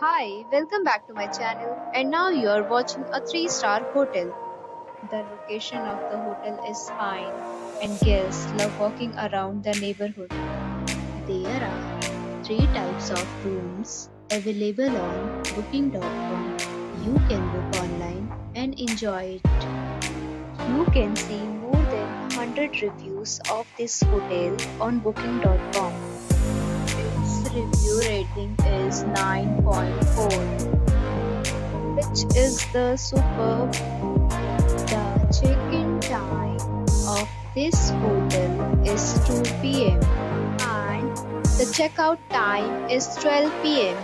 Hi, welcome back to my channel. And now you are watching a 3-star hotel. The location of the hotel is fine, and guests love walking around the neighborhood. There are three types of rooms available on booking.com. You can book online and enjoy it. You can see more than 100 reviews of this hotel on booking.com. Its review rating is 9.4, which is the superb. The check-in time of this hotel is 2 p.m. and the checkout time is 12 p.m.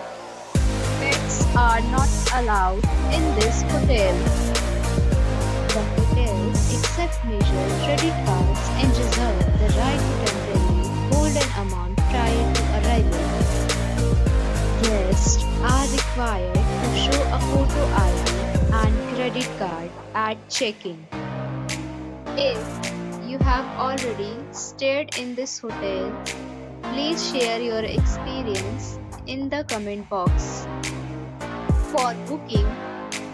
Pets are not allowed in this hotel. The hotel accepts major credit cards and reserves the right to temporarily hold an amount prior to arrival. Guests are required to show a photo ID and credit card at check-in. If you have already stayed in this hotel, please share your experience in the comment box. For booking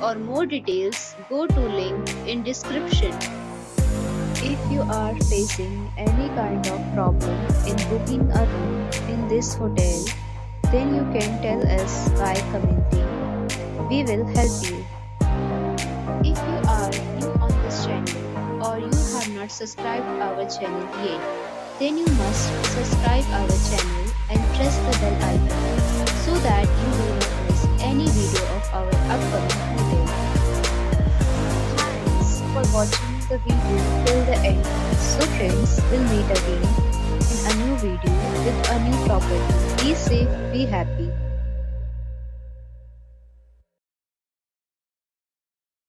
or more details, go to link in description. If you are facing any kind of problem in booking a room in this hotel, then you can tell us by commenting. We will help you. If you are new on this channel or you have not subscribed our channel yet, then you must subscribe our channel and press the bell icon so that you will not miss any video of our upcoming hotel. Thanks for watching the video till the end. So friends, we'll meet again in a new video with a new property. Be safe, be happy.